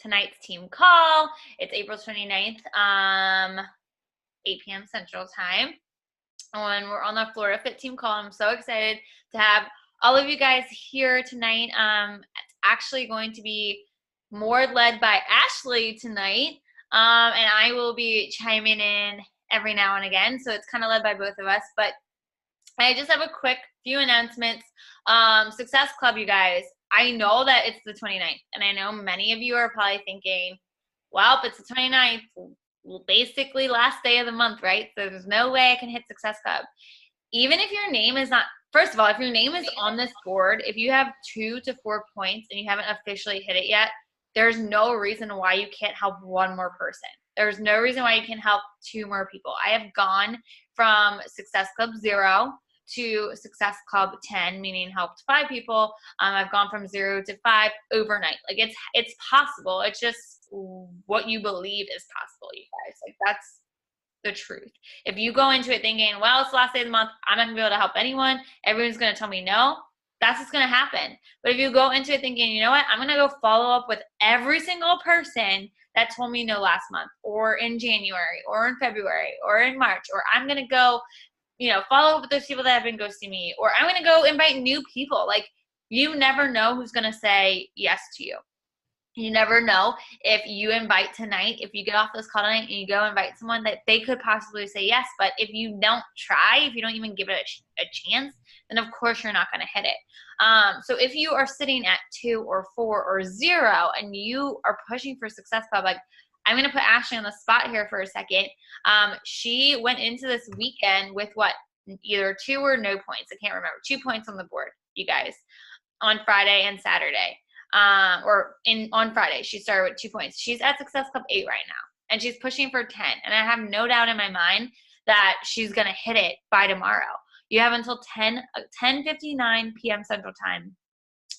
tonight's team call. It's April 29th, 8 p.m. Central Time. And we're on the Florida Fit team call. I'm so excited to have all of you guys here tonight. It's actually going to be more led by Ashley tonight. And I will be chiming in every now and again. So it's kind of led by both of us. But I just have a quick few announcements. Success Club, you guys. I know that it's the 29th. And I know many of you are probably thinking, well, it's the 29th. Basically last day of the month, right? So there's no way I can hit Success Club. Even if your name is not, first of all, if your name is on this board, if you have 2 to 4 points and you haven't officially hit it yet, there's no reason why you can't help one more person. There's no reason why you can help 2 more people. I have gone from Success Club 0 to Success Club 10, meaning helped 5 people. I've gone from 0 to 5 overnight. Like it's possible. It's just what you believe is possible, you guys. Like that's the truth. If you go into it thinking, well, it's the last day of the month, I'm not gonna be able to help anyone, everyone's gonna tell me no, that's what's gonna happen. But if you go into it thinking, you know what, I'm gonna go follow up with every single person that told me no last month, or in January, or in February, or in March, or I'm gonna go, follow up with those people that have been ghosting me, or I'm gonna go invite new people. Like, you never know who's gonna say yes to you. You never know if you invite tonight, if you get off this call tonight and you go invite someone, that they could possibly say yes. But if you don't try, if you don't even give it a chance, then of course you're not going to hit it. So if you are sitting at 2 or 4 or 0 and you are pushing for Success Club, like, I'm going to put Ashley on the spot here for a second. She went into this weekend with what? Either 2 or no points. I can't remember. 2 points on the board, you guys, on Friday and Saturday. On Friday, she started with 2 points. She's at Success Club 8 right now, and she's pushing for 10. And I have no doubt in my mind that she's going to hit it by tomorrow. You have until 10:59 p.m. Central Time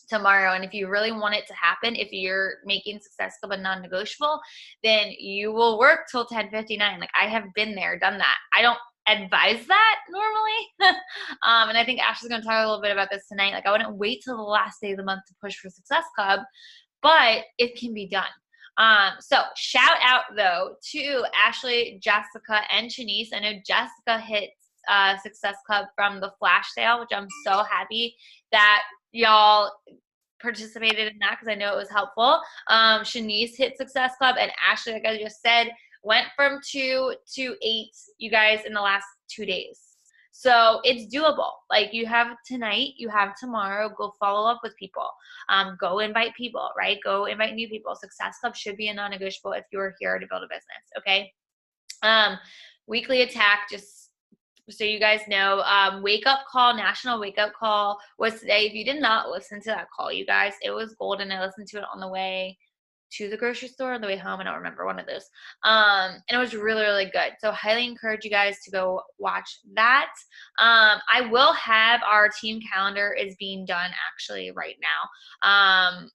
tomorrow. And if you really want it to happen, if you're making Success Club a non-negotiable, then you will work till 10:59. Like, I have been there, done that. I don't advise that normally. And I think Ashley's going to talk a little bit about this tonight. Like, I wouldn't wait till the last day of the month to push for Success Club, but it can be done. So shout out though to Ashley, Jessica, and Shanice. I know Jessica hit Success Club from the flash sale, which I'm so happy that y'all participated in that, because I know it was helpful. Shanice hit Success Club, and Ashley, like I just said, went from 2 to 8, you guys, in the last 2 days. So it's doable. Like, you have tonight, you have tomorrow. Go follow up with people. Go invite people, right? Go invite new people. Success Club should be a non-negotiable if you're here to build a business, okay? Weekly Attack, just so you guys know, Wake Up Call, National Wake Up Call was today. If you did not listen to that call, you guys, it was golden. I listened to it on the way to the grocery store, on the way home. I don't remember, one of those. And it was really, really good. So highly encourage you guys to go watch that. I will have our team calendar is being done actually right now.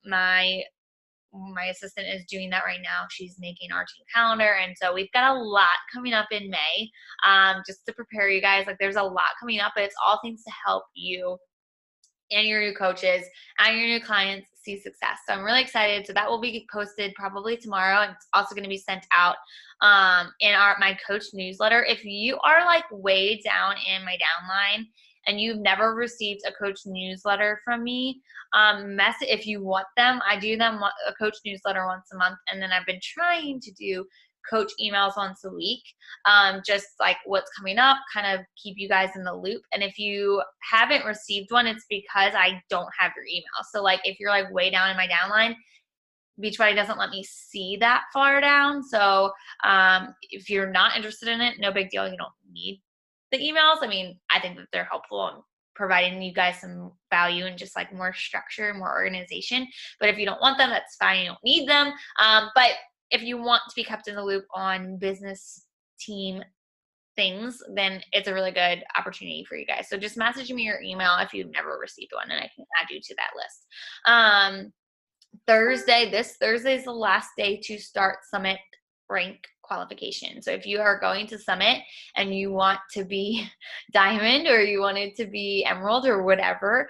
My assistant is doing that right now. She's making our team calendar. And so we've got a lot coming up in May, just to prepare you guys. Like, there's a lot coming up, but it's all things to help you and your new coaches and your new clients see success. So I'm really excited. So that will be posted probably tomorrow, and it's also going to be sent out in my coach newsletter. If you are like way down in my downline and you've never received a coach newsletter from me, if you want them, I do them a coach newsletter once a month, and then I've been trying to do coach emails once a week, just like what's coming up, kind of keep you guys in the loop. And if you haven't received one, it's because I don't have your email. So like, if you're like way down in my downline, Beachbody doesn't let me see that far down. So if you're not interested in it, no big deal. You don't need the emails. I mean, I think that they're helpful in providing you guys some value and just like more structure, more organization. But if you don't want them, that's fine. You don't need them. But if you want to be kept in the loop on business team things, then it's a really good opportunity for you guys. So just message me your email if you've never received one, and I can add you to that list. This Thursday is the last day to start Summit rank qualification. So if you are going to Summit and you want to be Diamond, or you want it to be Emerald or whatever,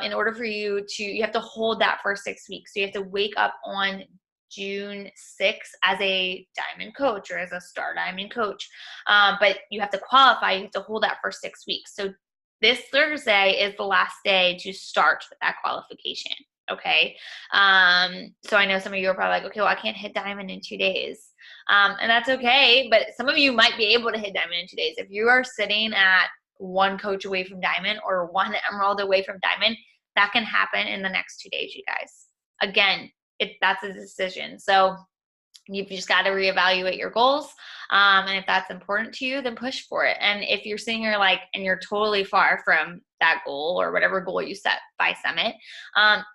in order for you have to hold that for 6 weeks. So you have to wake up on June 6th as a diamond coach or as a star diamond coach. But you have to qualify. You have to hold that for 6 weeks. So this Thursday is the last day to start that qualification. Okay. So I know some of you are probably like, okay, well, I can't hit diamond in 2 days. And that's okay. But some of you might be able to hit diamond in 2 days. If you are sitting at one coach away from diamond or one emerald away from diamond, that can happen in the next 2 days, you guys. Again, that's a decision. So you've just got to reevaluate your goals. And if that's important to you, then push for it. And if you're sitting here like, and you're totally far from that goal or whatever goal you set by Summit,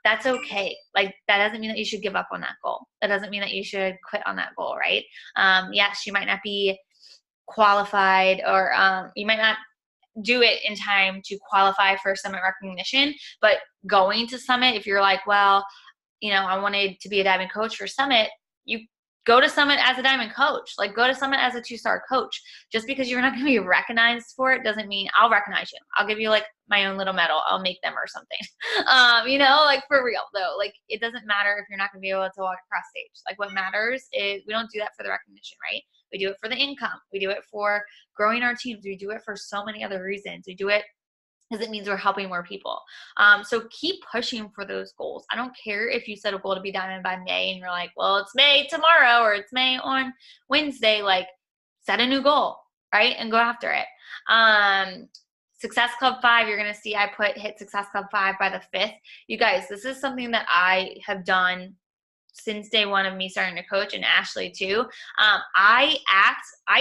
that's okay. Like, that doesn't mean that you should give up on that goal. That doesn't mean that you should quit on that goal, right? Yes, you might not be qualified, or you might not do it in time to qualify for Summit recognition, but going to Summit, if you're like, well, I wanted to be a diamond coach for Summit, you go to Summit as a diamond coach. Like, go to Summit as a 2-star coach. Just because you're not going to be recognized for it doesn't mean I'll recognize you. I'll give you like my own little medal. I'll make them or something. Like, for real though, like, it doesn't matter if you're not going to be able to walk across stage. Like, what matters is we don't do that for the recognition, right? We do it for the income. We do it for growing our teams. We do it for so many other reasons. We do it because it means we're helping more people. So keep pushing for those goals. I don't care if you set a goal to be diamond by May and you're like, well, it's May tomorrow or it's May on Wednesday. Like, set a new goal, right? And go after it. Success Club 5, you're going to see I hit Success Club 5 by the 5th. You guys, this is something that I have done since day one of me starting to coach, and Ashley too. I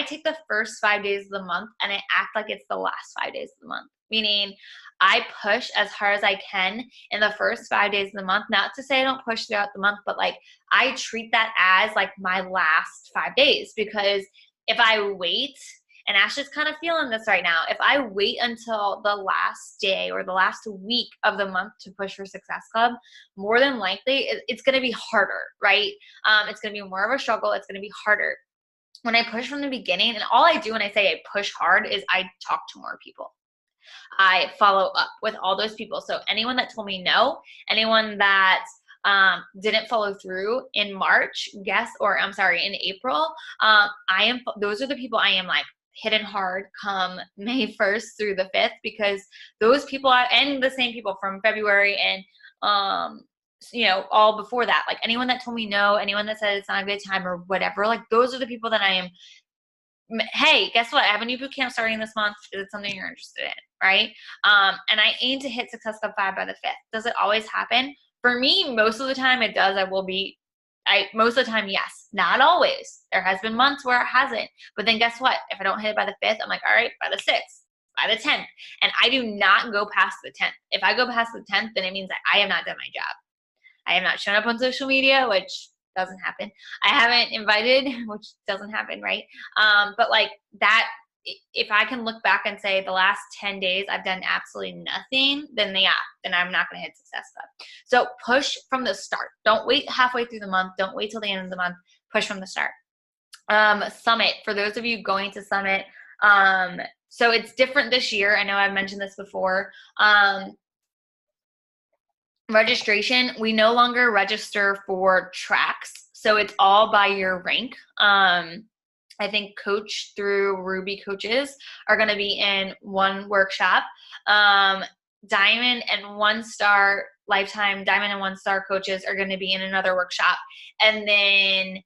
take the first 5 days of the month and I act like it's the last 5 days of the month. Meaning, I push as hard as I can in the first 5 days of the month. Not to say I don't push throughout the month, but like, I treat that as like my last 5 days, because if I wait, and Ashley's kind of feeling this right now, if I wait until the last day or the last week of the month to push for Success Club, more than likely it's going to be harder, right? It's going to be more of a struggle. It's going to be harder. When I push from the beginning, and all I do when I say I push hard is I talk to more people. I follow up with all those people. So anyone that told me no, anyone that didn't follow through in March, in April, those are the people I am like hitting hard come May 1st through the 5th, because those people and the same people from February and all before that, like anyone that told me no, anyone that said it's not a good time or whatever, like those are the people that I am. Hey, guess what? I have a new boot camp starting this month. Is it something you're interested in? Right? And I aim to hit Success Club 5 by the 5th. Does it always happen? For me, most of the time it does. Most of the time, yes. Not always. There has been months where it hasn't. But then guess what? If I don't hit it by the 5th, I'm like, all right, by the 6th, by the 10th. And I do not go past the 10th. If I go past the 10th, then it means that I have not done my job. I have not shown up on social media, which doesn't happen. I haven't invited, which doesn't happen, right? But like that, if I can look back and say the last 10 days I've done absolutely nothing, then I'm not going to hit Success Club. So push from the start. Don't wait halfway through the month. Don't wait till the end of the month. Push from the start. Summit, for those of you going to Summit, so it's different this year. I know I've mentioned this before. Registration, we no longer register for tracks, so it's all by your rank. I think Coach through Ruby Coaches are going to be in one workshop. Diamond and 1-star lifetime Diamond and 1-star coaches are going to be in another workshop, and then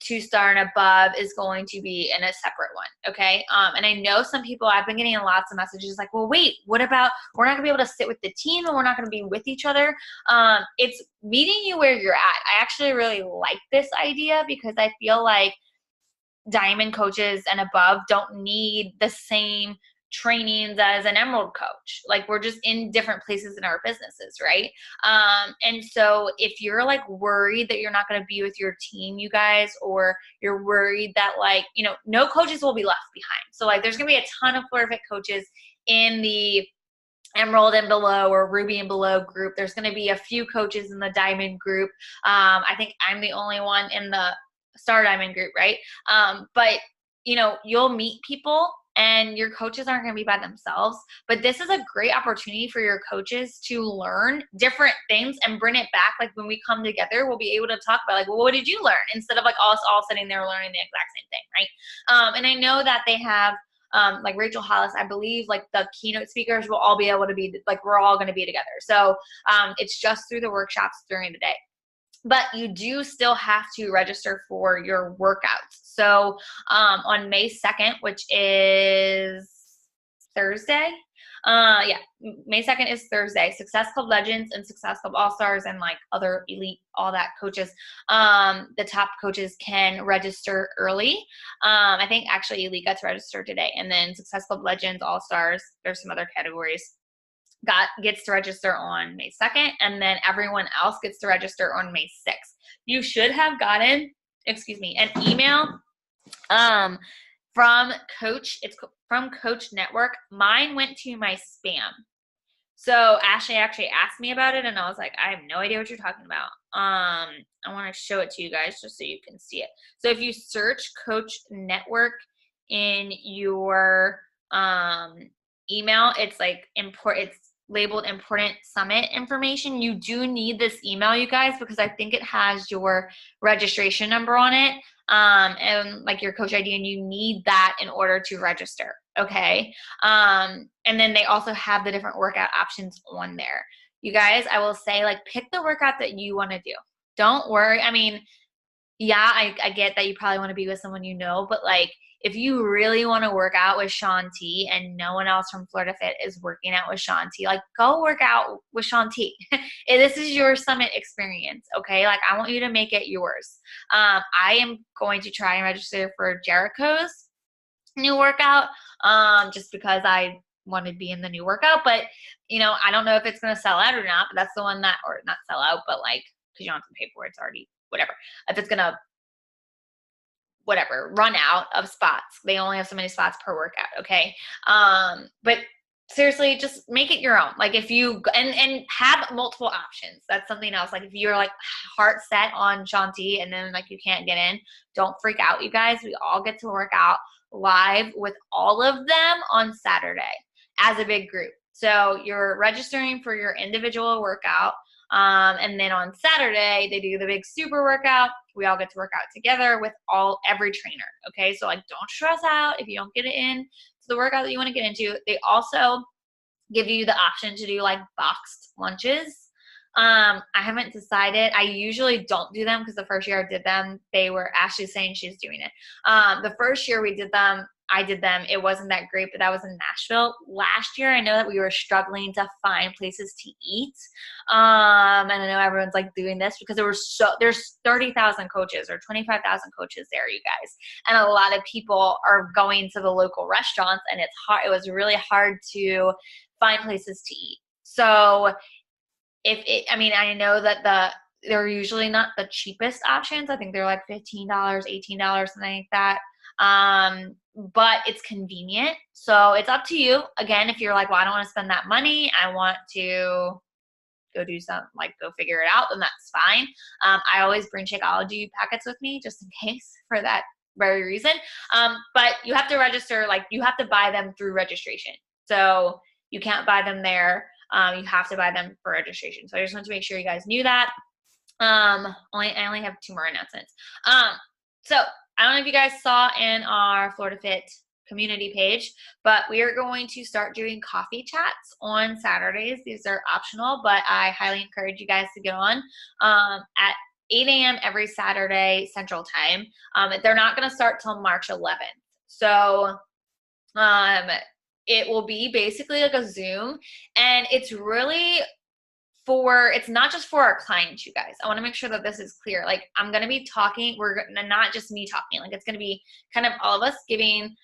2-star and above is going to be in a separate one. Okay. And I know some people, I've been getting lots of messages like, well, wait, what about, we're not gonna be able to sit with the team and we're not gonna be with each other. It's meeting you where you're at. I actually really like this idea, because I feel like diamond coaches and above don't need the same trainings as an emerald coach. Like, we're just in different places in our businesses, right? And so if you're like worried that you're not going to be with your team, you guys, or you're worried that like, no coaches will be left behind. So like, there's going to be a ton of Florida Fit coaches in the Emerald and below or Ruby and below group. There's going to be a few coaches in the diamond group. I think I'm the only one in the star diamond group, right? But you'll meet people and your coaches aren't going to be by themselves. But this is a great opportunity for your coaches to learn different things and bring it back. Like when we come together, we'll be able to talk about like, well, what did you learn? Instead of like us all sitting there learning the exact same thing, right? And I know that they have like Rachel Hollis, I believe like the keynote speakers will all be able to be like, we're all going to be together. So it's just through the workshops during the day. But you do still have to register for your workouts. So on May 2nd, which is Thursday, May 2nd is Thursday, Success Club Legends and Success Club All-Stars and like other elite, all that coaches, the top coaches can register early. I think actually elite got to register today, and then Success Club Legends, All-Stars, there's some other categories, gets to register on May 2nd, and then everyone else gets to register on May 6th. You should have gotten, an email from Coach. It's from Coach Network. Mine went to my spam. So Ashley actually asked me about it, and I was like, I have no idea what you're talking about. I want to show it to you guys just so you can see it. So if you search Coach Network in your email, it's like it's labeled important summit information. You do need this email, you guys, because I think it has your registration number on it, and like your coach ID, and you need that in order to register. Okay. And then they also have the different workout options on there. You guys, I will say, like, pick the workout that you want to do. Don't worry. I mean, yeah, I get that you probably want to be with someone you know, but like, if you really want to work out with Shaun T and no one else from Florida Fit is working out with Shaun T, like, go work out with Shaun T. This is your summit experience, okay? Like, I want you to make it yours. I am going to try and register for Jericho's new workout, just because I want to be in the new workout. But, I don't know if it's going to sell out or not, but that's the one that, or not sell out, but like, because you don't have to pay for it, it's already, whatever. If it's going to run out of spots. They only have so many spots per workout, okay? But seriously, just make it your own. Like, if you, and have multiple options. That's something else. Like, if you're like heart set on Shaun T and then like you can't get in, don't freak out, you guys. We all get to work out live with all of them on Saturday as a big group. So you're registering for your individual workout. And then on Saturday, they do the big super workout. We all get to work out together with every trainer. Okay. So like, don't stress out if you don't get it in to the workout that you want to get into. They also give you the option to do like boxed lunches. I haven't decided. I usually don't do them because the first year I did them, they were Ashley saying she's doing it. The first year we did them, I did them. It wasn't that great, but that was in Nashville. Last year, I know that we were struggling to find places to eat. And I know everyone's like doing this because there's 30,000 coaches or 25,000 coaches there, you guys. And a lot of people are going to the local restaurants, and it's hard. It was really hard to find places to eat. So I know that they're usually not the cheapest options. I think they're like $15, $18, something like that. But it's convenient. So it's up to you. Again, if you're like, well, I don't want to spend that money, I want to go do something, like go figure it out, then that's fine. I always bring Shakeology packets with me just in case for that very reason. But you have to register, like you have to buy them through registration. So you can't buy them there. You have to buy them for registration. So I just wanted to make sure you guys knew that. I only have 2 more announcements. So I don't know if you guys saw in our Florida Fit community page, but we are going to start doing coffee chats on Saturdays. These are optional, but I highly encourage you guys to get on at 8 a.m. every Saturday Central Time. They're not going to start till March 11th. So it will be basically like a Zoom, and it's really it's not just for our clients, you guys. I want to make sure that this is clear. Like, I'm going to be talking, not just me talking, like it's going to be kind of all of us giving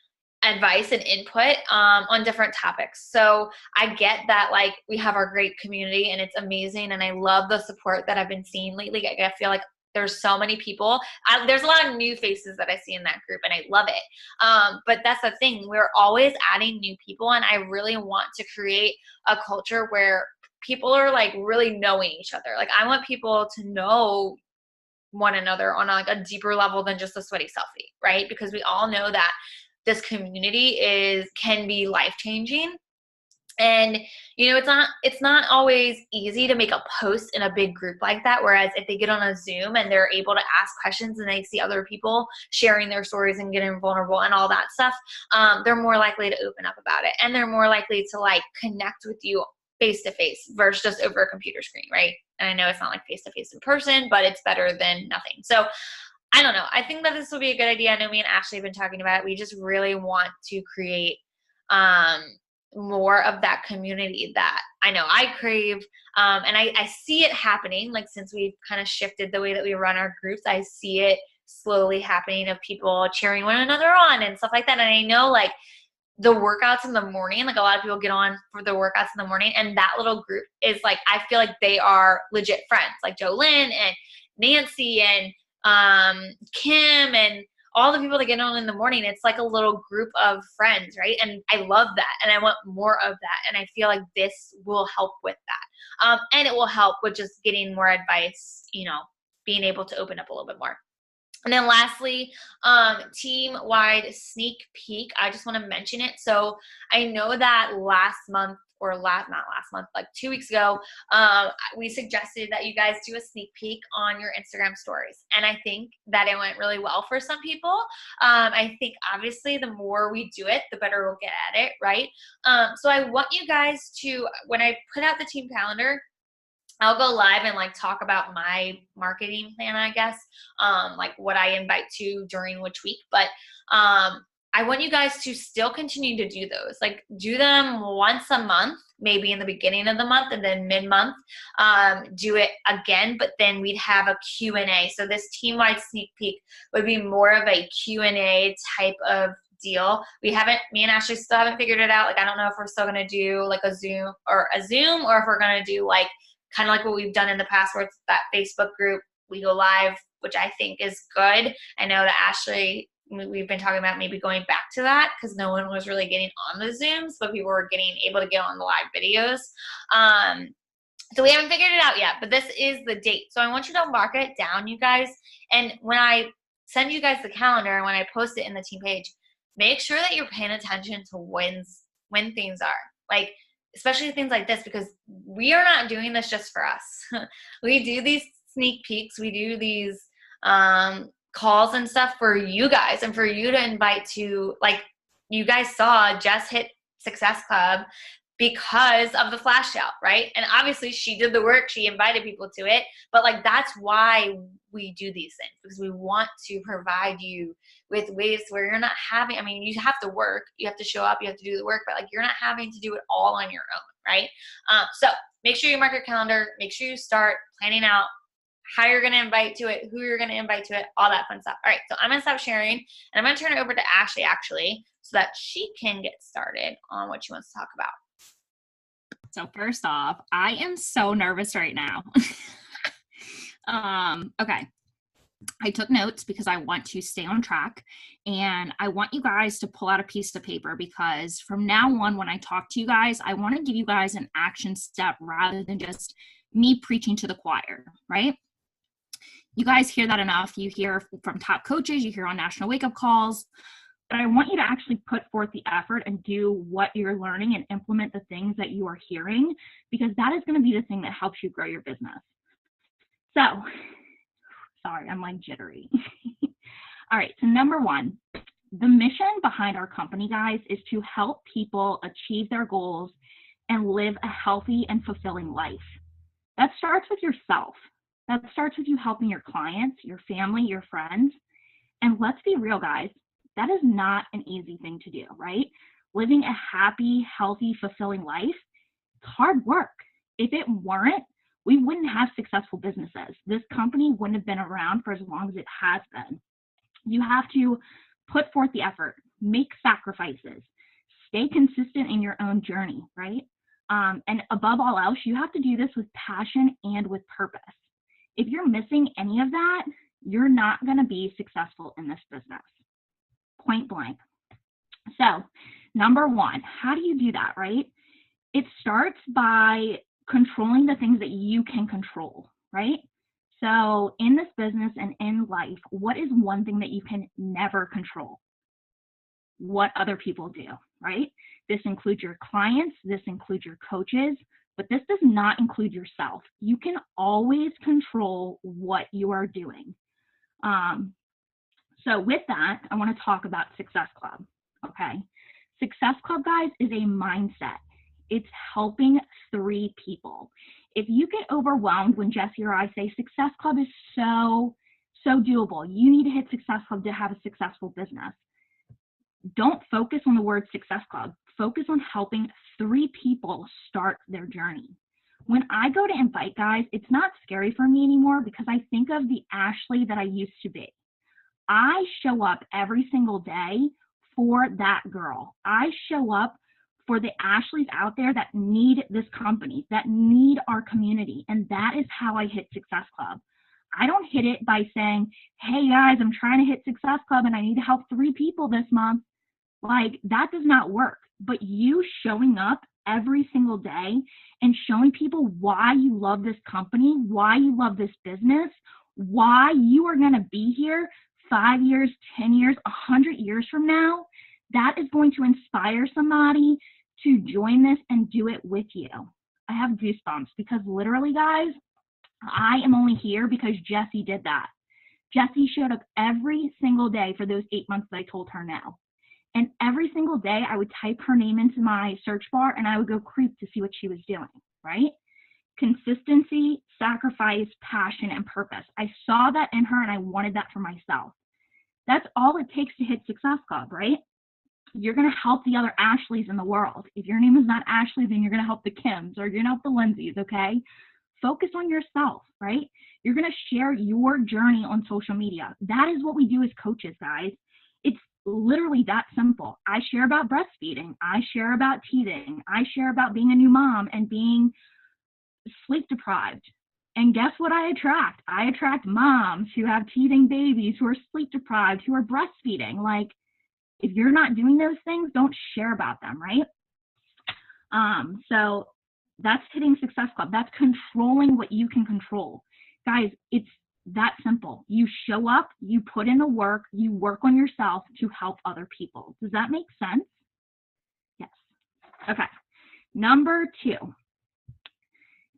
advice and input on different topics. So I get that, like, we have our great community and it's amazing, and I love the support that I've been seeing lately. I feel like there's so many people. There's a lot of new faces that I see in that group, and I love it. But that's the thing. We're always adding new people, and I really want to create a culture where people are like really knowing each other. Like, I want people to know one another on like a deeper level than just a sweaty selfie, right? Because we all know that this community can be life-changing. And, it's not always easy to make a post in a big group like that. Whereas if they get on a Zoom and they're able to ask questions and they see other people sharing their stories and getting vulnerable and all that stuff, they're more likely to open up about it. And they're more likely to like connect with you face to face versus just over a computer screen, right? And I know it's not like face to face in person, but it's better than nothing. So I don't know. I think that this will be a good idea. I know me and Ashley have been talking about it. We just really want to create more of that community that I know I crave. And I see it happening, like since we've kind of shifted the way that we run our groups, I see it slowly happening of people cheering one another on and stuff like that. And I know like the workouts in the morning, like a lot of people get on for the workouts in the morning, and that little group is like, I feel like they are legit friends, like Jolynn and Nancy and Kim and all the people that get on in the morning. It's like a little group of friends, right? And I love that, and I want more of that, and I feel like this will help with that, and it will help with just getting more advice, being able to open up a little bit more. And then lastly, team-wide sneak peek. I just want to mention it. So I know that not last month, like 2 weeks ago, we suggested that you guys do a sneak peek on your Instagram stories. And I think that it went really well for some people. I think obviously the more we do it, the better we'll get at it, right? So I want you guys to, when I put out the team calendar, I'll go live and like talk about my marketing plan, I guess, like what I invite to during which week. But I want you guys to still continue to do those. Like do them once a month, maybe in the beginning of the month, and then mid-month, do it again, but then we'd have a Q&A. So this team-wide sneak peek would be more of a Q&A type of deal. Me and Ashley still haven't figured it out. Like I don't know if we're still going to do like a Zoom, or if we're going to do like kind of like what we've done in the past, where it's that Facebook group, we go live, which I think is good. I know that Ashley, we've been talking about maybe going back to that because no one was really getting on the Zooms, but people were getting able to get on the live videos. So we haven't figured it out yet, but this is the date. So I want you to mark it down, you guys. And when I send you guys the calendar and when I post it in the team page, make sure that you're paying attention to when things are. Like, especially things like this, because we are not doing this just for us. We do these sneak peeks, we do these calls and stuff for you guys, and for you to invite to, like you guys saw Jess hit Success Club because of the flash out, right? And obviously she did the work, she invited people to it, but like that's why we do these things, because we want to provide you with ways where you're not having, I mean, you have to work, you have to show up, you have to do the work, but like you're not having to do it all on your own, right? So make sure you mark your calendar, make sure you start planning out how you're going to invite to it, who you're going to invite to it, all that fun stuff. All right, so I'm going to stop sharing, and I'm going to turn it over to Ashley actually, so that she can get started on what she wants to talk about. So first off, I am so nervous right now. Okay. I took notes because I want to stay on track, and I want you guys to pull out a piece of paper, because from now on, when I talk to you guys, I want to give you guys an action step rather than just me preaching to the choir, right? You guys hear that enough. You hear from top coaches, you hear on national wake-up calls, but I want you to actually put forth the effort and do what you're learning and implement the things that you are hearing, because that is going to be the thing that helps you grow your business. So, sorry, I'm like jittery. All right, so number one, the mission behind our company, guys, is to help people achieve their goals and live a healthy and fulfilling life. That starts with yourself. That starts with you helping your clients, your family, your friends. And let's be real, guys, that is not an easy thing to do, right? Living a happy, healthy, fulfilling life, it's hard work. If it weren't, we wouldn't have successful businesses. This company wouldn't have been around for as long as it has been. You have to put forth the effort, make sacrifices, stay consistent in your own journey, right? And above all else, you have to do this with passion and with purpose. If you're missing any of that, you're not going to be successful in this business. Point blank. So, number one, how do you do that, right? It starts by controlling the things that you can control, right? So in this business and in life, what is one thing that you can never control? what other people do, right? This includes your clients, this includes your coaches, but this does not include yourself. You can always control what you are doing. So with that, I want to talk about Success Club, okay? Success Club, guys, is a mindset. It's helping 3 people. If you get overwhelmed when Jesse or I say Success Club is so doable, you need to hit Success Club to have a successful business. Don't focus on the word Success Club. Focus on helping 3 people start their journey. When I go to invite, guys, it's not scary for me anymore because I think of the Ashley that I used to be. I show up every single day for that girl. I show up for the Ashleys out there that need this company, that need our community. And that is how I hit Success Club. I don't hit it by saying, hey guys, I'm trying to hit Success Club and I need to help 3 people this month. Like, that does not work. But you showing up every single day and showing people why you love this company, why you love this business, why you are going to be here 5 years, 10 years, 100 years from now, that is going to inspire somebody to join this and do it with you. I have goosebumps because literally, guys, I am only here because Jessie did that. Jessie showed up every single day for those 8 months that I told her no. And every single day I would type her name into my search bar and I would go creep to see what she was doing, right? Consistency, sacrifice, passion, and purpose. I saw that in her and I wanted that for myself. That's all it takes to hit Success Club, right? You're going to help the other Ashleys in the world. If your name is not Ashley, then you're going to help the Kims or you're going to help the Lindsays, okay? Focus on yourself, right? You're going to share your journey on social media. That is what we do as coaches, guys. It's literally that simple. I share about breastfeeding. I share about teething. I share about being a new mom and being sleep deprived. And guess what I attract? I attract moms who have teething babies, who are sleep deprived, who are breastfeeding. Like, if you're not doing those things, don't share about them, right? So that's hitting Success Club. That's controlling what you can control. Guys, it's that simple. You show up, you put in the work, you work on yourself to help other people. Does that make sense? Yes. Okay. Number 2.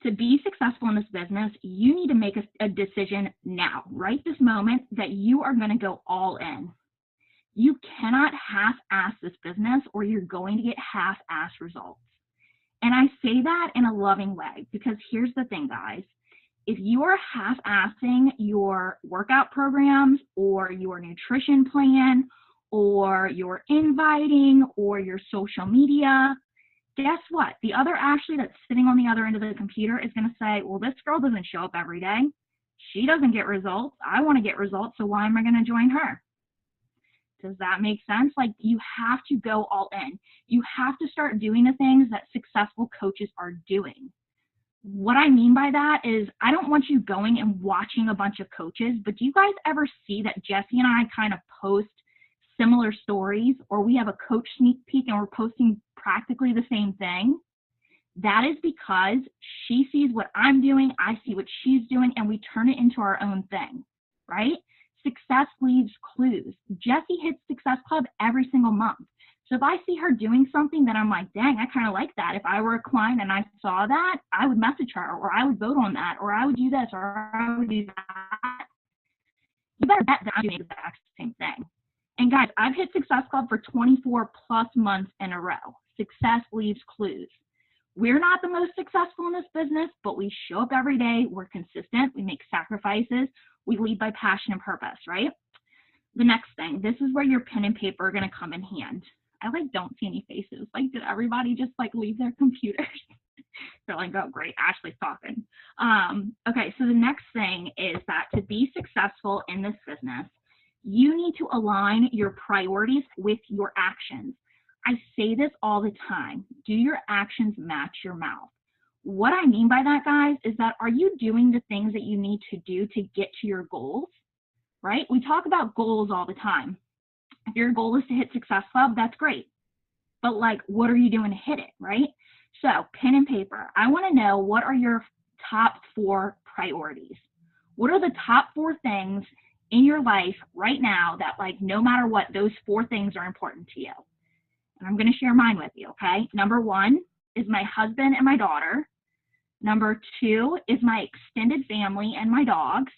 To be successful in this business, you need to make a decision now, right this moment, that you are going to go all in. You cannot half-ass this business or you're going to get half-ass results. And I say that in a loving way because here's the thing, guys. If you are half-assing your workout programs or your nutrition plan or your inviting or your social media, guess what? The other Ashley that's sitting on the other end of the computer is going to say, well, this girl doesn't show up every day. She doesn't get results. I want to get results, so why am I going to join her? Does that make sense? Like, you have to go all in. You have to start doing the things that successful coaches are doing. What I mean by that is I don't want you going and watching a bunch of coaches, but do you guys ever see that Jessie and I kind of post similar stories, or we have a coach sneak peek and we're posting practically the same thing? That is because she sees what I'm doing, I see what she's doing, and we turn it into our own thing, right? Success leaves clues. Jessie hits Success Club every single month. So if I see her doing something that I'm like, dang, I kind of like that. If I were a client and I saw that, I would message her, or I would vote on that, or I would do this, or I would do that. You better bet that I'm doing the exact same thing. And guys, I've hit Success Club for 24 plus months in a row. Success leaves clues. We're not the most successful in this business, but we show up every day. We're consistent. We make sacrifices. We lead by passion and purpose, right? The next thing, this is where your pen and paper are going to come in hand. I don't see any faces. Did everybody just leave their computers? They're like, oh, great, Ashley's talking. Okay, so the next thing is that to be successful in this business, you need to align your priorities with your actions. I say this all the time. Do your actions match your mouth? What I mean by that, guys, is that are you doing the things that you need to do to get to your goals, right? We talk about goals all the time. If your goal is to hit Success Club, that's great. But what are you doing to hit it, right? So pen and paper. I want to know, what are your top 4 priorities? What are the top 4 things in your life right now that, like, no matter what, those 4 things are important to you? And I'm going to share mine with you, okay? Number 1 is my husband and my daughter. Number 2 is my extended family and my dogs.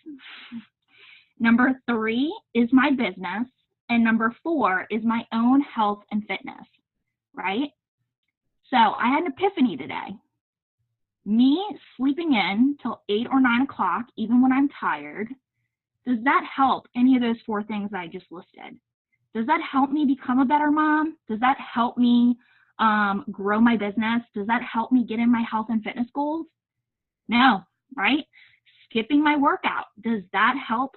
Number 3 is my business. And number 4 is my own health and fitness, right? So I had an epiphany today. Me sleeping in till 8 or 9 o'clock, even when I'm tired, does that help any of those 4 things I just listed? Does that help me become a better mom? Does that help me grow my business? Does that help me get in my health and fitness goals? No, right? Skipping my workout, does that help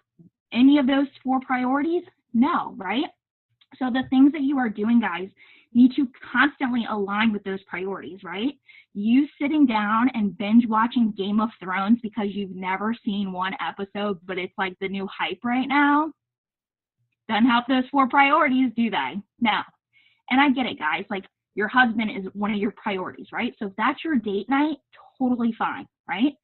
any of those 4 priorities? No, right? So the things that you are doing, guys, need to constantly align with those priorities, right? You sitting down and binge watching Game of Thrones because you've never seen one episode, but it's like the new hype right now, doesn't help those 4 priorities, do they? No. And I get it, guys. Like, your husband is one of your priorities, right? So if that's your date night, totally fine, right?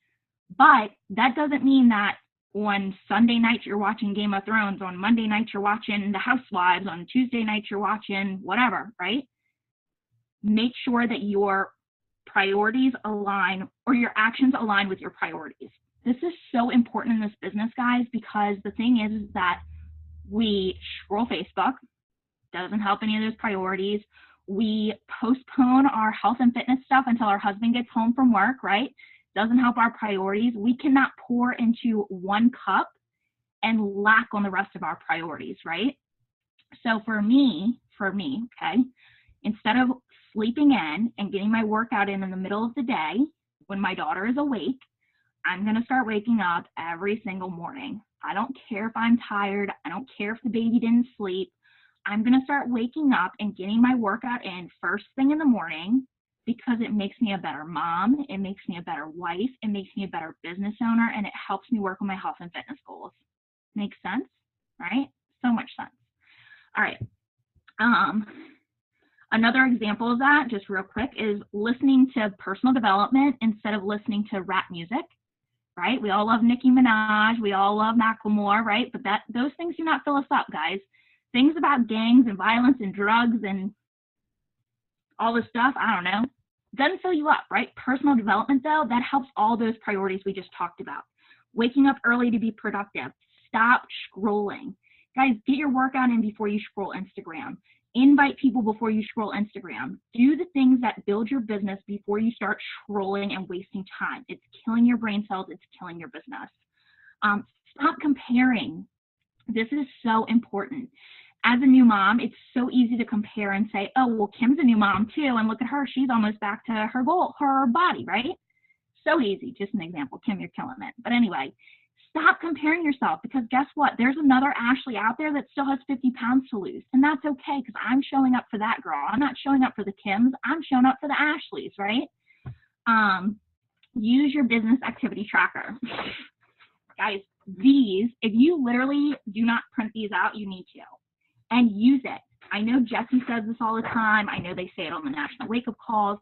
But that doesn't mean that on Sunday nights you're watching Game of Thrones, on Monday nights you're watching The Housewives, on Tuesday nights you're watching whatever, right? Make sure that your priorities align, or your actions align with your priorities. This is so important in this business, guys, because the thing is that we scroll Facebook, doesn't help any of those priorities. We postpone our health and fitness stuff until our husband gets home from work, right? Doesn't help our priorities. We cannot pour into one cup and lack on the rest of our priorities, right? So for me, okay, instead of sleeping in and getting my workout in the middle of the day when my daughter is awake, I'm going to start waking up every single morning. I don't care if I'm tired. I don't care if the baby didn't sleep. I'm going to start waking up and getting my workout in first thing in the morning, because it makes me a better mom. It makes me a better wife. It makes me a better business owner, and it helps me work on my health and fitness goals. Makes sense, right? So much sense. All right. Another example of that, just real quick, is listening to personal development instead of listening to rap music, right? We all love Nicki Minaj. We all love Macklemore, right? But those things do not fill us up, guys. Things about gangs and violence and drugs and all this stuff, I don't know, doesn't fill you up, right? Personal development, though, that helps all those priorities we just talked about. Waking up early to be productive. Stop scrolling. Guys, get your workout in before you scroll Instagram. Invite people before you scroll Instagram. Do the things that build your business before you start scrolling and wasting time. It's killing your brain cells. It's killing your business. Stop comparing. This is so important. As a new mom, it's so easy to compare and say, oh, well, Kim's a new mom too, and look at her. She's almost back to her goal, her body, right? So easy. Just an example. Kim, you're killing it. But anyway, stop comparing yourself, because guess what? There's another Ashley out there that still has 50 pounds to lose, and that's okay, because I'm showing up for that girl. I'm not showing up for the Kims. I'm showing up for the Ashleys, right? Use your business activity tracker. Guys, these, if you literally do not print these out, you need to. And use it. I know Jesse says this all the time. I know they say it on the National Wake Up Calls.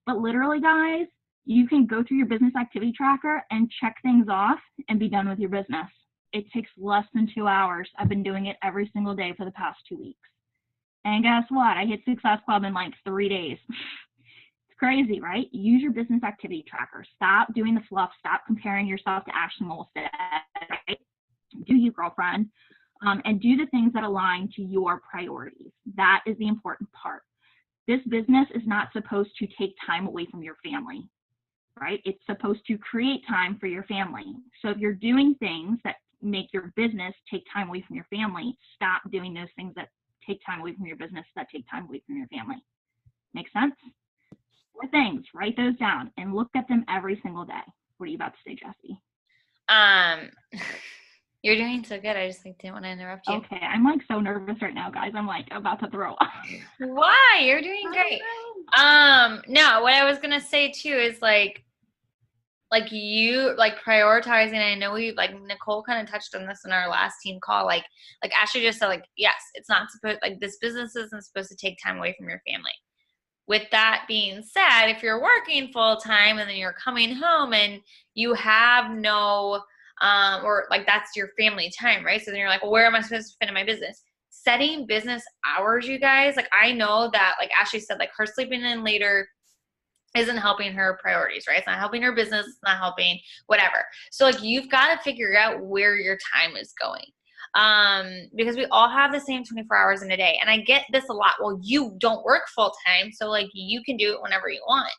But literally, guys, you can go through your business activity tracker and check things off and be done with your business. It takes less than 2 hours. I've been doing it every single day for the past 2 weeks. And guess what? I hit Success Club in like 3 days. It's crazy, right? Use your business activity tracker. Stop doing the fluff. Stop comparing yourself to Ashley Molstead, right? Do you, girlfriend? And do the things that align to your priorities. That is the important part. This business is not supposed to take time away from your family, right? It's supposed to create time for your family. So if you're doing things that make your business take time away from your family, stop doing those things that take time away from your business, that take time away from your family. Make sense? 4 things. Write those down and look at them every single day. What are you about to say, Jessie? You're doing so good. I just didn't want to interrupt you. Okay, I'm like so nervous right now, guys. I'm like about to throw up. Why? You're doing great. No, what I was gonna say too is like you prioritizing. I know we Nicole kind of touched on this in our last team call. Like Ashley just said, yes, it's not supposed, this business isn't supposed to take time away from your family. With that being said, if you're working full time and then you're coming home and you have no or like that's your family time, right? So then you're like, well, where am I supposed to fit in my business? Setting business hours, you guys, like I know that, like Ashley said, like her sleeping in later isn't helping her priorities, right? It's not helping her business. It's not helping whatever. So like you've got to figure out where your time is going. Because we all have the same 24 hours in a day. And I get this a lot. Well, you don't work full time, so like you can do it whenever you want.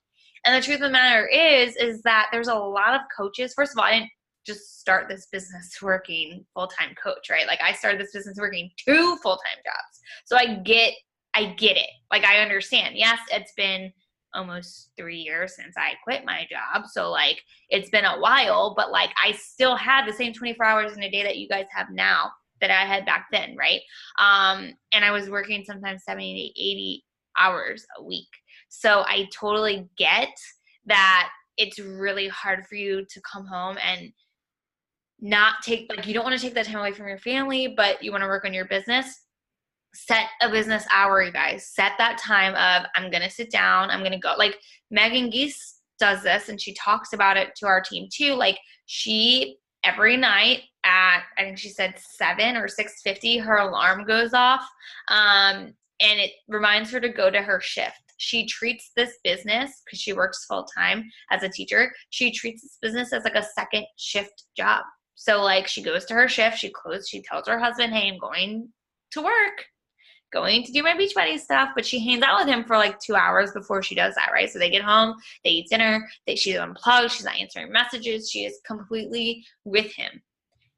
And the truth of the matter is that there's a lot of coaches. First of all, I didn't just start this business working full-time coach, right? Like I started this business working 2 full-time jobs. So I get it. Like I understand. Yes, it's been almost 3 years since I quit my job. So like it's been a while, but like I still had the same 24 hours in a day that you guys have now that I had back then, right? And I was working sometimes 70, 80 hours a week. So I totally get that it's really hard for you to come home and not take, like, you don't want to take that time away from your family, but you want to work on your business. Set a business hour, you guys. Set that time of, I'm going to sit down, I'm going to go. Like Megan Geese does this and she talks about it to our team too. Like she, every night at, I think she said 7 or 6:50, her alarm goes off. And it reminds her to go to her shift. She treats this business, because she works full time as a teacher, she treats this business as like a second shift job. So like she goes to her shift, she tells her husband, hey, I'm going to work, going to do my Beachbody stuff, but she hangs out with him for like 2 hours before she does that, right? So they get home, they eat dinner, she's unplugged, she's not answering messages, she is completely with him.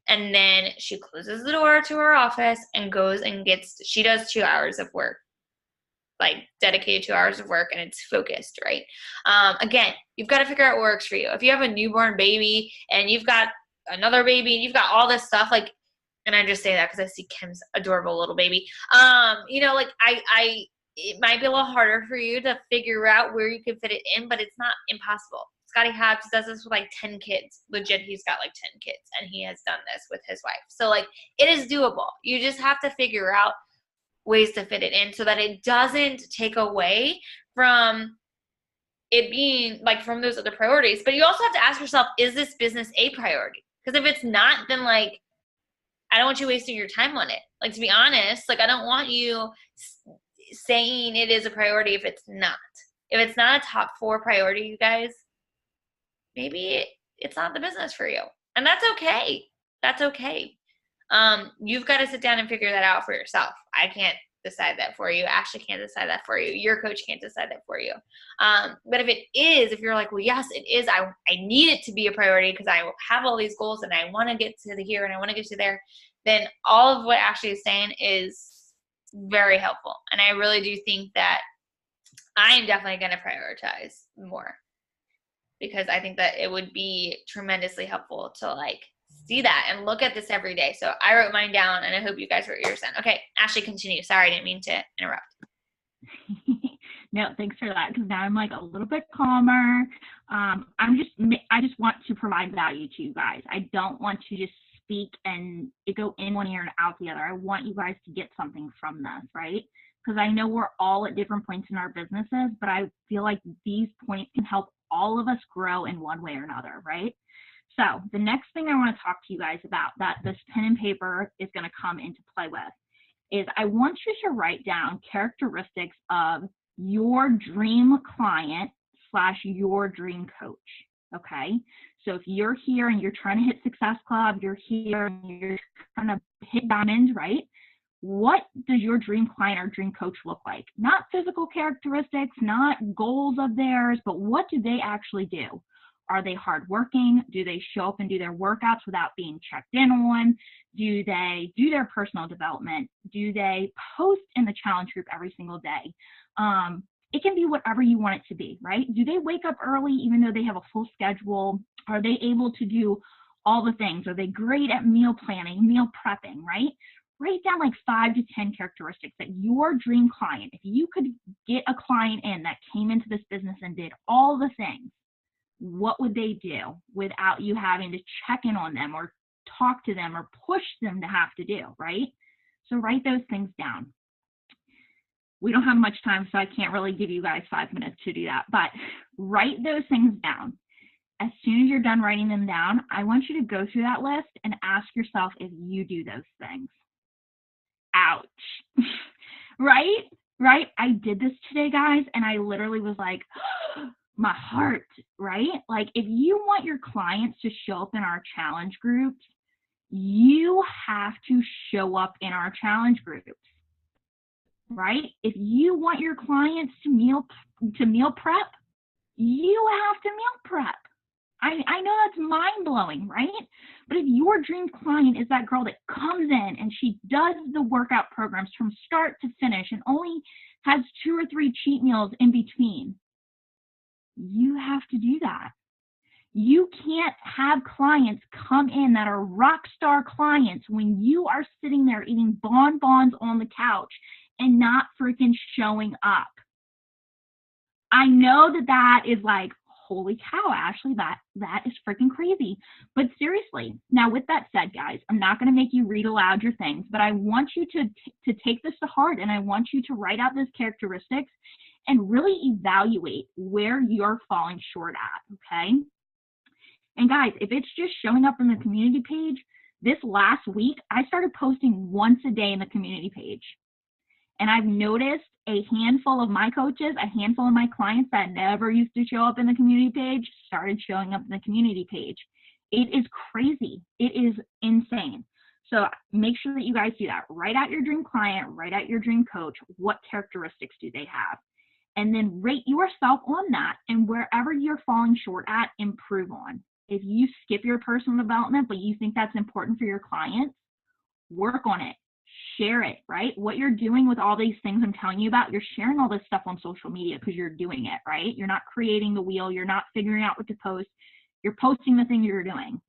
And then she closes the door to her office and goes and she does 2 hours of work, like dedicated 2 hours of work, and it's focused, right? Again, you've got to figure out what works for you. If you have a newborn baby and you've got another baby and you've got all this stuff, like, and I just say that because I see Kim's adorable little baby. You know, like it might be a little harder for you to figure out where you can fit it in, but it's not impossible. Scotty Hobbs does this with like 10 kids. Legit, he's got like 10 kids, and he has done this with his wife. So like, it is doable. You just have to figure out ways to fit it in so that it doesn't take away from it being like from those other priorities. But you also have to ask yourself, is this business a priority? Because if it's not, then like, I don't want you wasting your time on it. Like, to be honest, like I don't want you saying it is a priority if it's not. If it's not a top 4 priority, you guys, maybe it's not the business for you. And that's okay. That's okay. You've got to sit down and figure that out for yourself. I can't decide that for you. Ashley can't decide that for you. Your coach can't decide that for you. But if you're like, well, yes, it is. I need it to be a priority because I have all these goals and I want to get to here and I want to get to there, then all of what Ashley is saying is very helpful. And I really do think that I am definitely going to prioritize more, because I think that it would be tremendously helpful to like see that and look at this every day. So I wrote mine down, and I hope you guys wrote yours down. Okay, Ashley, continue. Sorry, I didn't mean to interrupt. No, thanks for that, because now I'm like a little bit calmer. I just want to provide value to you guys. I don't want to just speak and it go in one ear and out the other. I want you guys to get something from this, right? Because I know we're all at different points in our businesses, but I feel like these points can help all of us grow in one way or another, right? So the next thing I want to talk to you guys about that this pen and paper is going to come into play with is I want you to write down characteristics of your dream client / your dream coach, okay? So if you're here and you're trying to hit Success Club, you're here and you're trying to hit diamond, right? What does your dream client or dream coach look like? Not physical characteristics, not goals of theirs, but what do they actually do? Are they hardworking? Do they show up and do their workouts without being checked in on? Do they do their personal development? Do they post in the challenge group every single day? It can be whatever you want it to be, right? Do they wake up early even though they have a full schedule? Are they able to do all the things? Are they great at meal planning, meal prepping, right? Write down like 5 to 10 characteristics that your dream client, if you could get a client in that came into this business and did all the things, what would they do without you having to check in on them or talk to them or push them to have to do, right? So write those things down. We don't have much time, so I can't really give you guys 5 minutes to do that, but write those things down. as soon as you're done writing them down, I want you to go through that list and ask yourself if you do those things. Ouch. Right? Right? I did this today, guys, and I literally was like, my heart, right? Like, if you want your clients to show up in our challenge groups, you have to show up in our challenge groups, right? If you want your clients to meal prep, you have to meal prep. I know that's mind-blowing, right? But if your dream client is that girl that comes in and she does the workout programs from start to finish and only has 2 or 3 cheat meals in between, you have to do that. You can't have clients come in that are rock star clients when you are sitting there eating bonbons on the couch and not freaking showing up. I know that is like, holy cow, Ashley, that is freaking crazy. But seriously, now with that said, guys, I'm not going to make you read aloud your things, but I want you to take this to heart, and I want you to write out those characteristics and really evaluate where you're falling short at, okay? And guys, if it's just showing up in the community page, this last week, I started posting once a day in the community page. And I've noticed a handful of my coaches, a handful of my clients that never used to show up in the community page started showing up in the community page. It is crazy. It is insane. So make sure that you guys do that. Write out your dream client, write out your dream coach. What characteristics do they have? And then rate yourself on that. And wherever you're falling short at, improve on. If you skip your personal development, but you think that's important for your clients, work on it. Share it, right? What you're doing with all these things I'm telling you about, you're sharing all this stuff on social media because you're doing it, right? You're not creating the wheel. You're not figuring out what to post. You're posting the thing you're doing.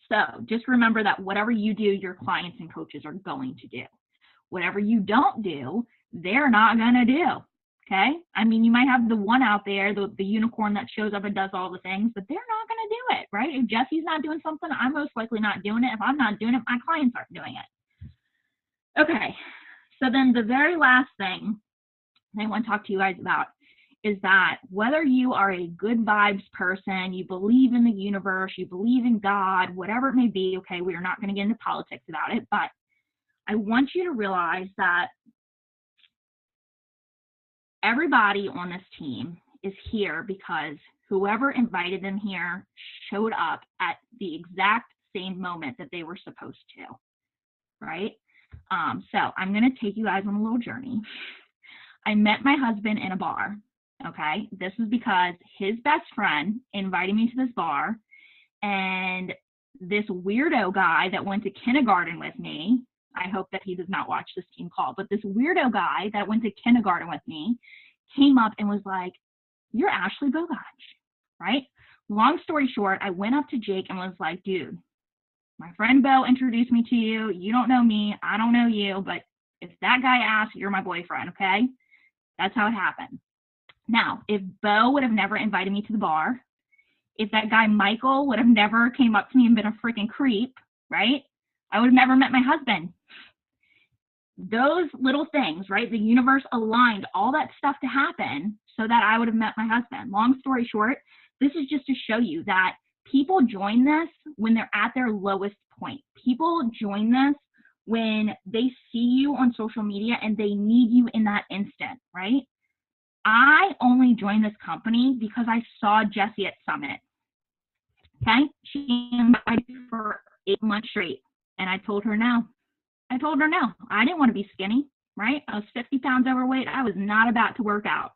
So just remember that whatever you do, your clients and coaches are going to do. Whatever you don't do, they're not going to do. Okay? I mean, you might have the one out there, the unicorn that shows up and does all the things, but they're not going to do it, right? If Jesse's not doing something, I'm most likely not doing it. If I'm not doing it, my clients aren't doing it. Okay. So then the very last thing I want to talk to you guys about is that whether you are a good vibes person, you believe in the universe, you believe in God, whatever it may be, okay, we are not going to get into politics about it, but I want you to realize that everybody on this team is here because whoever invited them here showed up at the exact same moment that they were supposed to, right? So I'm going to take you guys on a little journey. I met my husband in a bar, okay? This is because his best friend invited me to this bar, and this weirdo guy that went to kindergarten with me, I hope that he does not watch this team call, but this weirdo guy that went to kindergarten with me came up and was like, "You're Ashley Bogach," right? Long story short, I went up to Jake and was like, "Dude, my friend Bo introduced me to you. You don't know me. I don't know you, but if that guy asks, you're my boyfriend, okay?" That's how it happened. Now, if Bo would have never invited me to the bar, if that guy Michael would have never came up to me and been a freaking creep, right? I would have never met my husband. Those little things, right? The universe aligned all that stuff to happen so that I would have met my husband. Long story short, this is just to show you that people join this when they're at their lowest point. People join this when they see you on social media and they need you in that instant, right? I only joined this company because I saw Jessie at Summit. Okay? She invited me for 8 months straight. And I told her no. I didn't want to be skinny, right? I was 50 pounds overweight. I was not about to work out.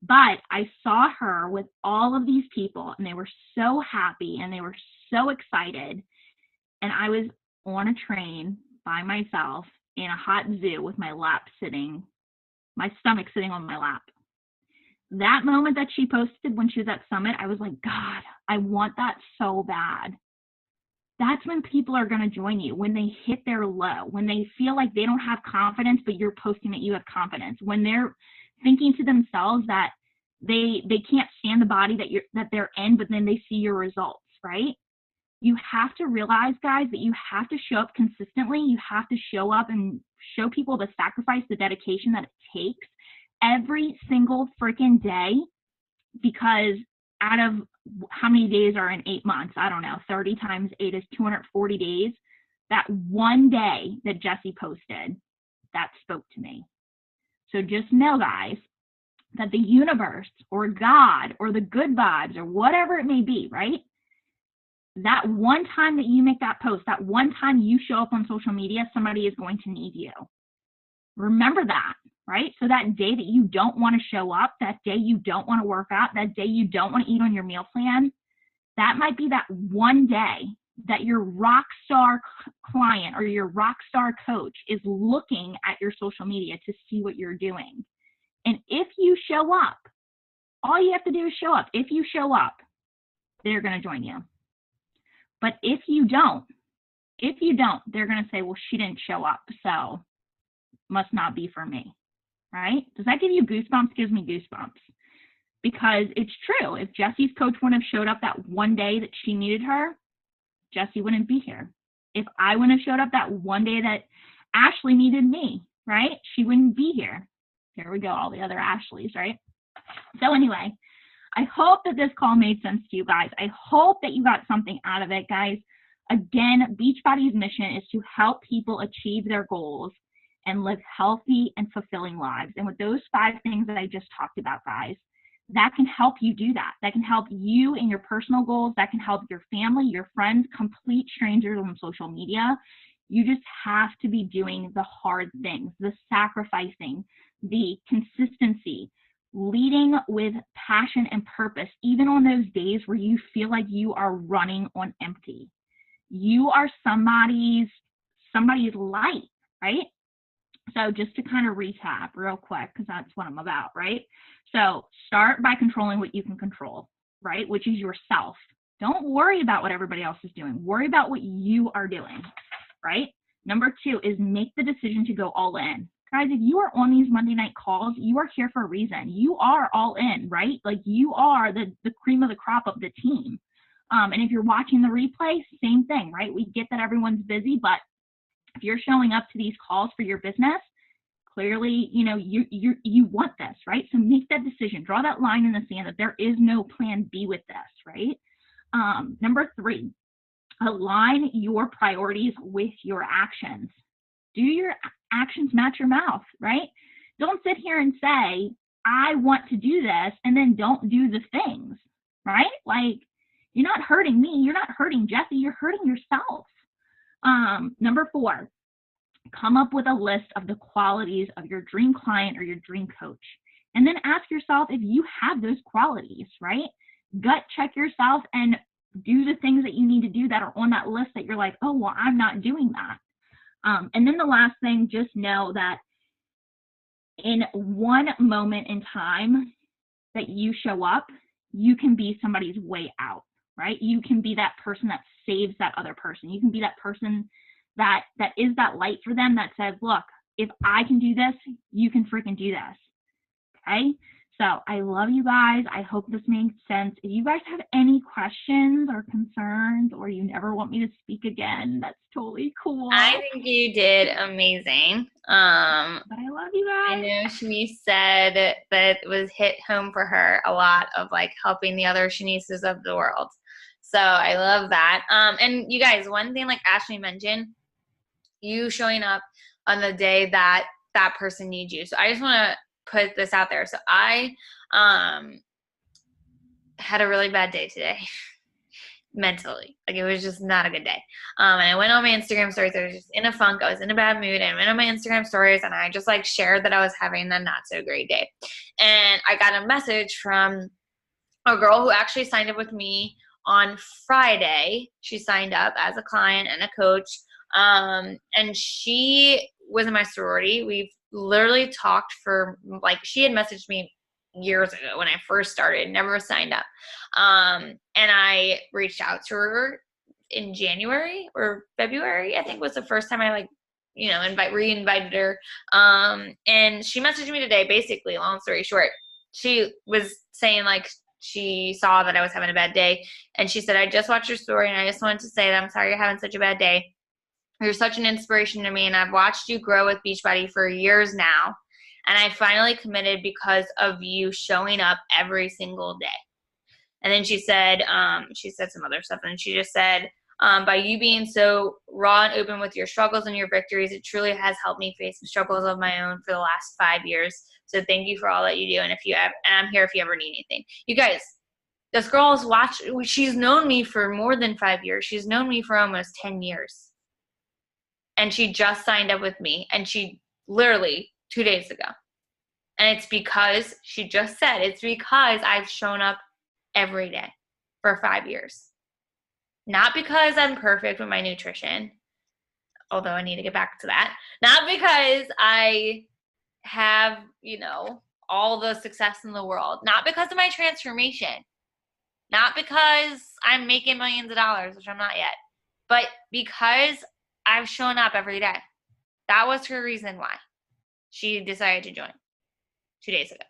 But I saw her with all of these people, and they were so happy, and they were so excited. And I was on a train by myself in a hot zoo with my stomach sitting on my lap. That moment that she posted when she was at Summit, I was like, God, I want that so bad. That's when people are going to join you, when they hit their low, when they feel like they don't have confidence, but you're posting that you have confidence, when they're thinking to themselves that they can't stand the body that they're in, but then they see your results, right? You have to realize, guys, that you have to show up consistently. You have to show up and show people the sacrifice, the dedication that it takes every single freaking day because out of how many days are in 8 months? I don't know. 30 times 8 is 240 days. That one day that Jessie posted, that spoke to me. So just know, guys, that the universe or God or the good vibes or whatever it may be, right? That one time that you make that post, that one time you show up on social media, somebody is going to need you. Remember that, right? So that day that you don't want to show up, that day you don't want to work out, that day you don't want to eat on your meal plan, that might be that one day that your rock star client or your rock star coach is looking at your social media to see what you're doing. And if you show up, all you have to do is show up. If you show up, they're going to join you. But if you don't, they're going to say, well, she didn't show up, so must not be for me, right? Does that give you goosebumps? Gives me goosebumps. Because it's true. If Jessie's coach wouldn't have showed up that one day that she needed her, Jessie wouldn't be here. If I wouldn't have showed up that one day that Ashley needed me, right? She wouldn't be here. There we go, all the other Ashleys, right? So anyway, I hope that this call made sense to you guys. I hope that you got something out of it, guys. Again, Beachbody's mission is to help people achieve their goals and live healthy and fulfilling lives. And with those 5 things that I just talked about, guys, that can help you do that. That can help you in your personal goals. That can help your family, your friends, complete strangers on social media. You just have to be doing the hard things, the sacrificing, the consistency, leading with passion and purpose, even on those days where you feel like you are running on empty. You are somebody's light, right? So just to kind of recap real quick, because that's what I'm about, right? So start by controlling what you can control, right? Which is yourself. Don't worry about what everybody else is doing. Worry about what you are doing, right? Number 2 is make the decision to go all in. Guys, if you are on these Monday night calls, you are here for a reason. You are all in, right? Like you are the cream of the crop of the team. And if you're watching the replay, same thing, right? We get that everyone's busy, but if you're showing up to these calls for your business, clearly, you know, you want this, right? So make that decision. Draw that line in the sand that there is no plan B with this, right? Number 3, align your priorities with your actions. Do your actions match your mouth, right? Don't sit here and say, I want to do this, and then don't do the things, right? Like, you're not hurting me. You're not hurting Jessie. You're hurting yourself. Number 4, come up with a list of the qualities of your dream client or your dream coach. And then ask yourself if you have those qualities, right? Gut check yourself and do the things that you need to do that are on that list that you're like, oh, well, I'm not doing that. And then the last thing, just know that in one moment in time that you show up, you can be somebody's way out, right? You can be that person that saves that other person. You can be that person that is that light for them that says, look, if I can do this, you can freaking do this, okay? So I love you guys. I hope this makes sense. If you guys have any questions or concerns or you never want me to speak again, that's totally cool. I think you did amazing. But I love you guys. I know Shanice said that it was hit home for her a lot of like helping the other Shanices of the world. So I love that. And you guys, one thing like Ashley mentioned, you showing up on the day that that person needs you. So I just want to put this out there. So I had a really bad day today mentally. Like it was just not a good day. And I went on my Instagram stories. I was just in a funk. I was in a bad mood. And I went on my Instagram stories and I just like shared that I was having a not so great day. And I got a message from a girl who actually signed up with me on Friday. She signed up as a client and a coach. And she was in my sorority. We've literally talked for like, she had messaged me years ago when I first started, never signed up. And I reached out to her in January or February, I think was the first time I like, you know, re-invited her. And she messaged me today, basically, long story short, she was saying like, she saw that I was having a bad day. And she said, I just watched your story and I just wanted to say that I'm sorry you're having such a bad day. You're such an inspiration to me, and I've watched you grow with Beachbody for years now. And I finally committed because of you showing up every single day. And then she said some other stuff, and she just said, by you being so raw and open with your struggles and your victories, it truly has helped me face the struggles of my own for the last 5 years. So thank you for all that you do. And I'm here if you ever need anything. You guys, this girl she's known me for more than 5 years. She's known me for almost 10 years. And she just signed up with me, and she literally 2 days ago. And it's because she just said, it's because I've shown up every day for 5 years. Not because I'm perfect with my nutrition, although I need to get back to that. Not because I have, all the success in the world. Not because of my transformation. Not because I'm making millions of dollars, which I'm not yet. But because I've shown up every day. That was her reason why she decided to join 2 days ago.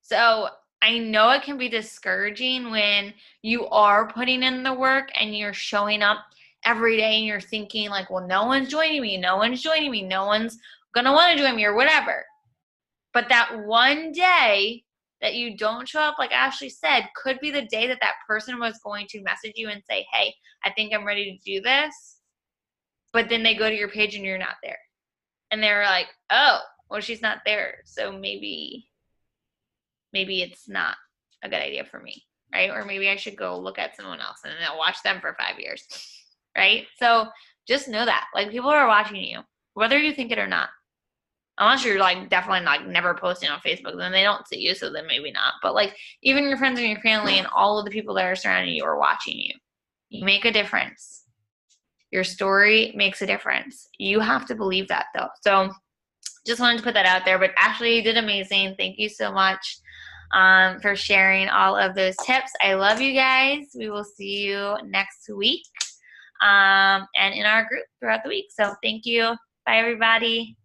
So I know it can be discouraging when you are putting in the work and you're showing up every day and you're thinking like, well, no one's joining me. No one's joining me. No one's going to want to join me or whatever. But that one day that you don't show up, like Ashley said, could be the day that person was going to message you and say, hey, I think I'm ready to do this. But then they go to your page and you're not there. And they're like, oh, well, she's not there. So maybe it's not a good idea for me, right? Or maybe I should go look at someone else and then I'll watch them for 5 years, right? So just know that. Like, people are watching you, whether you think it or not. Unless you're, like, definitely, like, never posting on Facebook, then they don't see you, so then maybe not. But, like, even your friends and your family and all of the people that are surrounding you are watching you. You make a difference. Your story makes a difference. You have to believe that, though. So just wanted to put that out there. But Ashley, you did amazing. Thank you so much for sharing all of those tips. I love you guys. We will see you next week and in our group throughout the week. So thank you. Bye, everybody.